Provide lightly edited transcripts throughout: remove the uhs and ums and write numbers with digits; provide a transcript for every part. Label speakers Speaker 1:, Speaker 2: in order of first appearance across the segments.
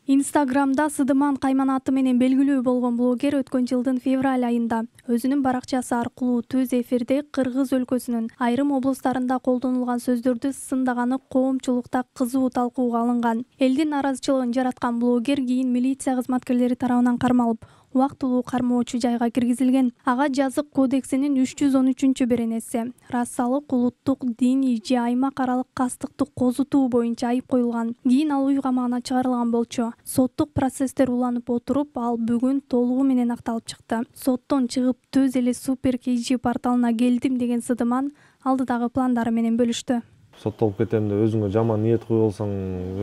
Speaker 1: Инстаграмда Сыдыман Кайман аты менен белгилүү болгон блогер өткөн жылдын февраль айында өзүнүн баракчасы аркылуу түз эфирде Кыргыз өлкөсүнүн айрым облустарында колдонулган сөздөрдү сындаганы коомчулукта кызуу талкууга алынган. Элдин нааразычылыгын жараткан блогер кийин милиция кызматкерлери тарабынан кармалып, убактылуу кармоочу жайга киргизилген. Ага жазык кодексинин 313 беренеси расалык, улуттук, диний же аймак аралык кастыктык козутуу боюнча айып коюлган. Кийин ал үй камагына чыгарылган болчу. Соттук процесстер уланып отуруп, ал бүгүн толугу менен акталып чыкты. Соттон чыгып төз эле Супер KG порталына келдим деген Сыдыман алдыдагы пландары менен бөлүштү.
Speaker 2: Соттолуп кетем деп өзүңө жаман ниет куюп алсаң,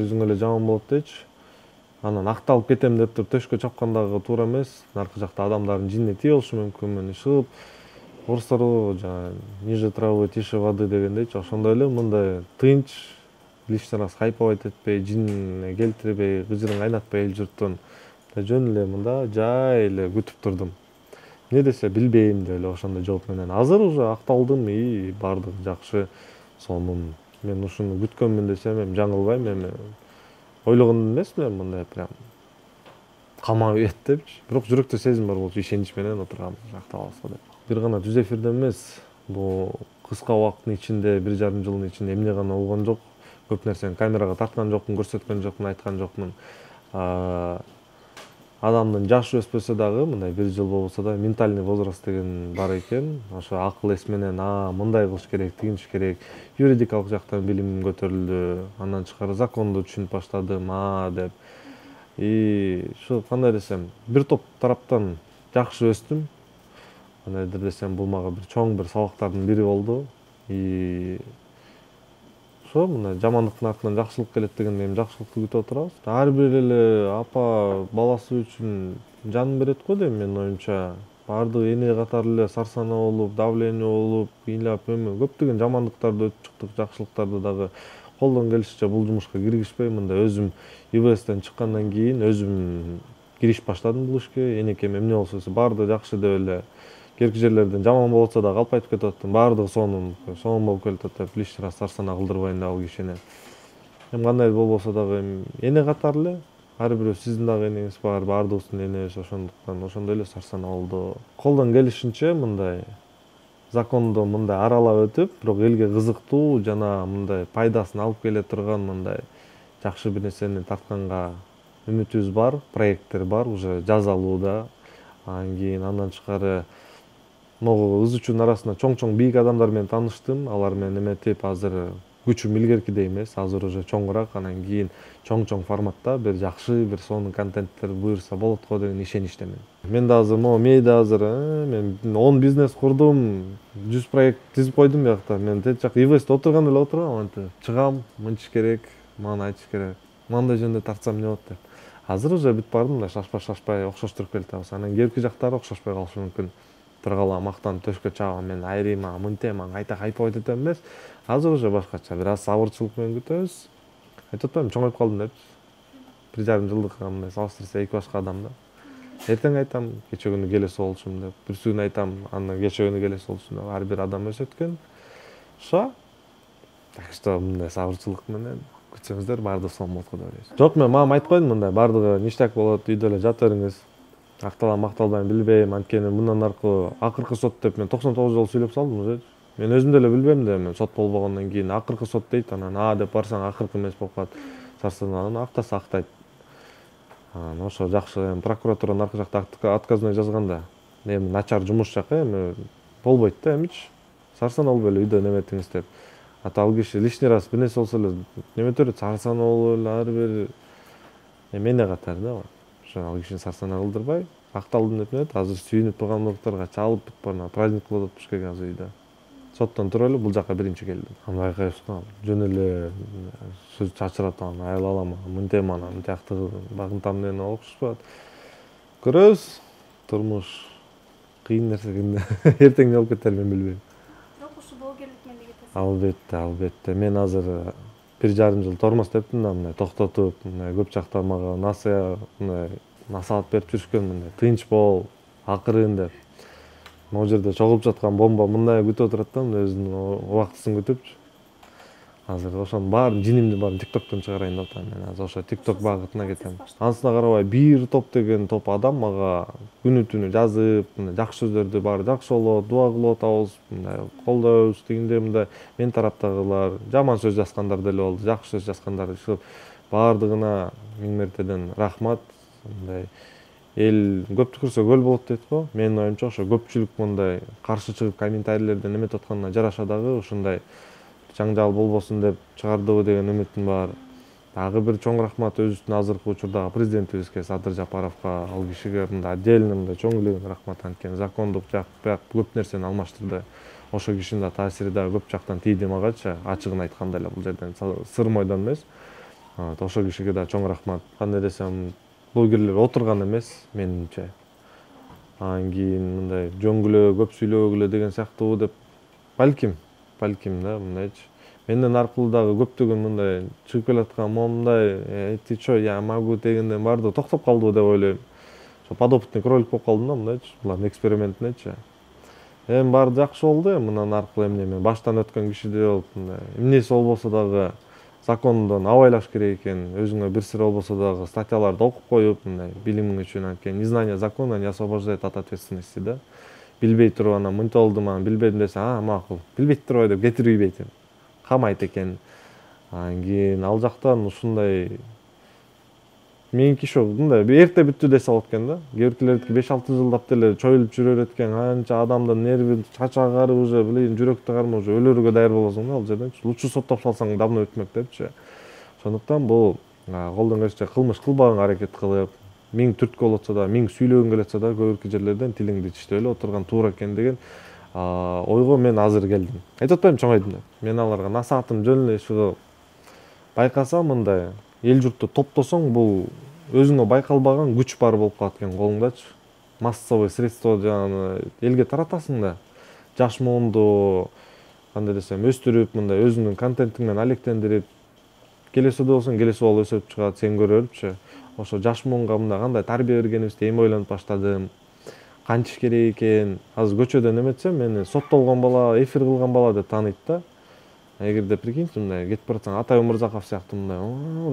Speaker 2: өзүң эле жаман болот дейчи. Анан акталып кетем деп туруп төшкө чапкандагы туура эмес. Наркы жакта адамдардын жинине тие болушу мүмкүн. Мен ишыгып орустар жана ниже травы тише воды дегендейчи. Ошондой эле мындай тынч лишний раз хайповать этпей, жинине келтирбей, кыжырын кайнатпай эл журттун жөн эле мында жай эле күтүп турдум. Эмне десе билбейм деп эле ошондой жооп менен. Азыр уже акталдым и баардыгы жакшы, сонун. Мен ушуну күткөнмүн десем эми жаңылбайм. Эми ойлогон эмесмин мындай прям камап ийет депчи. Бирок жүрөктө сезим бар болчу, ишенич менен отургам актап алса деп. Бир гана түз эфирде эмес, бул кыска убакыттын ичинде, 1,5 жылдын ичинде эмне гана болгон жок. Көп нерсени камерага тарткан жокмун, көрсөткөн жокмун, айткан жокмун. Адамдын жашы өспөсө дагы, мындай 1 жыл болбосо да ментальный возраст деген бар экен. Ошо акыл эс менен мындай кылыш керек, тигиниш керек. Юридикалык жактан билимим көтөрүлдү. Андан тышкары законду түшүнүп баштадым, деп. И ушу кандай десем, бир топ тараптан жакшы өстүм. Кандайдыр десем, бул мага бир чоң бир сабактардын бири болду. И ошо мына жамандыктын артынан жакшылык келет дегенде эми жакшылыкты күтүп отурабыз. Ар бир эле апа баласы үчүн жанын берет го дейм менин оюмча. Баардыгы эне катары эле сарсана болуп, давление болуп, ыйлап көптөгөн жамандыктарды өтүп чыктык, жакшылыктарды дагы колдон келишинче бул жумушка киргизбей, мында өзүм ИВСтен чыккандан кийин өзүм киришип баштадым бул ишке. Энекем эмне болсо баардыгы жакшы деп эле керки жерлерден жаман болуп атса дагы алып кайтып кетип аттым. Баардыгы сонун болуп келатат деп лишний раз сарсана кылдырбайын да ал кишини. Эми кандай болбосо дагы эне катары эле ар бирөө сиздин дагы энеңиз бар, баардыгыбыздын энебиз, ошондуктан ошондой эле сарсана болду. Колдон келишинче мындай законду мындай аралап өтүп, бирок элге кызыктуу жана мындай пайдасын алып келе турган мындай жакшы бир нерсени тартканга үмүтүбүз бар, проекттер бар, уже жазалууда. Андан тышкары могу ызычуунун арасында чоң бийик адамдар менен тааныштым. Алар менен эметип, азыр күчүм илгеркидей эмес, азыр уже чоңураак, анан кийин чоң форматта бир жакшы, бир сонун контенттер буюрса болот го деген ишеничтемин. Мен да азыр мээде азыр мен 10 бизнес курдум, 100 проект тизип койдум биякта. Мен тет жак ИВСте отурган эле отургам, антип чыгам, мынча керек, мага айтыш керек, мындай жөнүндө тартсам эмне болот деп. Азыр уже бүт бардым, мындай шашпай окшоштуруп келатабыз. Анан кийинки жактары окшошпой калышы мүмкүн. Тургала мактанып төшкө чыгам, мен айрым, мынтем, кайта хайповать этем эмес. Азыр уже башкача, бир аз сабырчылык менен күтөбүз. Айтып атпаймынбы, чоңоюп калдым депчи. 1,5 жылдыкка мындай салыштырса эки башка адам да. Эртең айтам, кече күнү келесі болушум деп. Бүрсү күнү айтам, андан кече күнү келесі болушум деп. Ар бир адам өсөт экен. Ошо. Так что мындай сабырчылык менен күтсөңүздөр баардыгы сонун болот го деп ойлойм. Жок, мен мамама айтып койдум мындай, баардыгы ништяк болот, үйдө эле жата бериңиз. Акталам, акталбайм билбейм, анткени мындан аркы акыркы сот деп мен 99 жолу сүйлөп салдым уже. Мен өзүм деле билбем да, мен сот болбогондон кийин акыркы сот дейт, анан деп барсаң акыркы эмес болуп калат. Сарсананан актаса актайт. Анан ошо жакшы, прокуратуранын аркы жакта отказной жазганда, эми начар жумуш жак, эми болбойт да эмичи. Сарсана болуп эле үйдө неметиңиз деп. Ал киши лишний раз бир нерсе болсо эле неметер, сарсана болуп эле ар бир эне катары да. Ошо ал кишини сарсана кылдырбай, акталдым деп эмет, азыр сүйүнүп тургандыктарга чалып бүт бара праздник кылып атат Бишкек азыр үйдө. Соттон туруп эле бул жака биринчи келдим. Андай кайфтан жөн эле сөз чачырап айлалам, мынтем анан мынтиякты багынтам менен окшошпойт. Көрөбүз, турмуш кыйын нерсе кийин эртең эмне болуп кетерин мен билбейм.
Speaker 1: Бирок ушу блогерлик мендеги кетет.
Speaker 2: Албетте. Мен азыр 1,5 жыл тормоз тептим да, мындай токтотуп, мындай көп жакта мага насаат берип жүрүшкөн, мындай тынч бол, акырын деп. Могу жерде чогулуп жаткан бомба мындай күтүп отурат да, өзүнүн убактысын күтүпчү. Азыр ошонун баарын жинимдин баарын тиктоктон чыгарайын деп атам. Мен азыр ошо тикток багытына кетем. Анысына карабай бир топ деген топ адам мага күнү түнү жазып, мындай жакшы сөздөрдү баары жакшы болот, дуа кылып атабыз, мындай колдойбуз дегенде мындай мен тараптагылар, жаман сөз жазгандар деле болду, жакшы сөз жазгандар ушул баардыгына миң мертеден рахмат. Мындай эл көп түкүрсө көл болот дейт го. Менин оюмча ошо көпчүлүк мындай каршы чыгып комментарийлерден эметип атканына жараша дагы ушундай жаңжал болбосун деп чыгардыбы деген үмүтүм бар. Дагы бир чоң рахмат өзүбүздүн азыркы учурдагы президентибизге Садыр Жапаровго, ал кишиге мындай отдельно мындай чоң элеген рахмат, анткени закондук жак көп нерсени алмаштырды. Ошо кишинин да таасири дагы көп жактан тийди магачы, ачыгын айтканда эле бул жерден сыр мойдон эмес. Ошо кишиге да чоң рахмат. Кандай десем, блогерлер отурган эмес менимче. Анан кийин мындай жөңгүлө көп сүйлөбөгүлө деген сыяктуу деп балким да мындайчы. Менден аркылуу дагы көптөгөн мындай чыгып келаткан момундай ты чё, я могу дегенден баардыгы токтоп калдыбы деп ойлойм. Ошо подопытный кролик болуп калдым да мындайчы, булардын экспериментинечи. Эми баары жакшы болду, мындан аркылуу эмне мен баштан өткөн кишидей болуп мындай эмнеси болбосо дагы закондон абайлаш керек экен, өзүңө бир сыр болбосо дагы статьяларды окуп коюп, мындай билимиң үчүн, анткени незнание закона не освобождает от ответственности да. Билбей туруп анан мынча болду, анан билбедим десе, макул, билбей турбай деп кетирбейт экен. Камайт экен. Анан кийин ал жактан ушундай меники ошо мындай эрте бүттү десе болот экен да. Кээ биркилердики 5-6 жылдап деле чоюлуп жүрөр экен, канча адамдын нерви чачагары уже билейин жүрөктү карма уже өлөргө даяр болосуң да ал жерден. Лучше соттоп салсаң давно өтмөк депчи. Ошондуктан бул колдон келишинче кылмыш кылбаганга аракет кылып, миң түрткү болот да, миң сүйлөгүң келет да, көп бирки жерлерден тилиңди тиштеп эле отурган туура экен деген ойго мен азыр келдим. Айтып атпайм чоңойдум деп. Мен аларга насаатым жөн эле ушу байкасам мындай эл журтты топтосоң бул өзүңө байкалбаган күч бар болуп калат экен колуңдачы. Массовый средство жана элге таратасың да. Жаш моонду кандай десем өстүрүп, мындай өзүңдүн контентиң менен алектендирип, келесиде болсоң келеси болуп өсүп чыгат, сен көрөрүпчү. Ошо жаш моонго мындай кандай тарбия бергенибизди эми ойлонуп баштадым. Кантиш керек экен. Азыр көчөдөн эметсем, мени соттолгон бала, эфир кылган бала деп тааныйт да. Эгерде прикиньте, мындай кетип баратсаң, Атай Умурзаков сыяктуу мындай,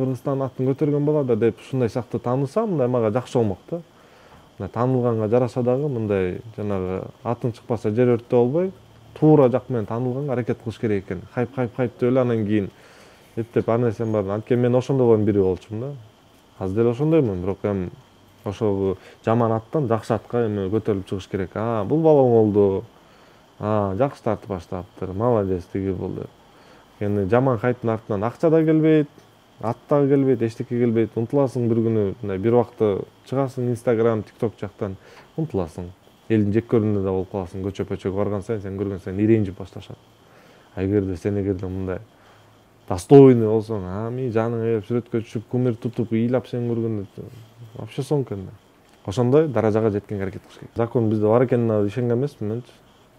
Speaker 2: Кыргызстан атын көтөргөн бала да деп ушундай сыяктуу тааныса, мындай мага жакшы болмок да. Мындай таанылганга жараша дагы мындай жанагы атың чыкпаса жер өрттө болбой, туура жак менен таанылганга аракет кылыш керек экен. Хайп деп эле анан кийин эптеп ар нерсем бар. Анткени мен ошондойлордун бири болчумун да. Азыр деле ошондоймун, бирок эми ошол жаман аттан жакшы атка эми көтөрүлүп чыгыш керек. Бул бала оңолду. Жакшы тартып баштаптыр. Молодец тиги бул деп. Эми жаман хайптын артынан акча да келбейт, ат да келбейт, эчтеке келбейт. Унтуласың бир күнү, мындай бир убакта чыгасың Instagram, TikTok жактан, унтуласың. Элдин жек көрүүнүндө да болуп каласың. Көчө-пөчөгө барган сайын сен көргөн сайын иренжип башташат. Эгерде мындай достойный болсоң, ми жаның ээп сүрөткө түшүп, кумир тутуп, ыйлап сен көргөндө вообще соң экен. Ошондой даражага жеткенге аракет кылыш керек. Закон бизде бар экенине ишенген эмесмин менчи.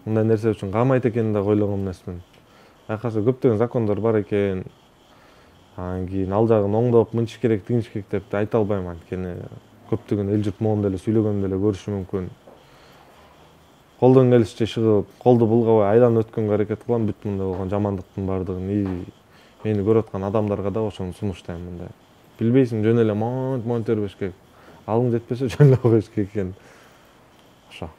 Speaker 2: Мындай нерсе үчүн камайт экенин да ойлогон эмесмин. Байкаса көптөгөн закондор бар экен. Анан кийин ал жагын оңдоп, мынчыш керек, тигинчиш керек деп айта албайм, анткени көптөгөн эл журт моун деле сүйлөгөндө деле көрүшү мүмкүн. Колдон келишинче чыгып, колду булгабай айдан өткөнгө аракет кылам, бүт мындай болгон жамандыктын баардыгын мени көрүп аткан адамдарга да ошону сунуштайм мындай. Билбейсиң, жөн эле монт тербеш керек. Алың жетпесе жөн эле коюш керек экен. Ошо.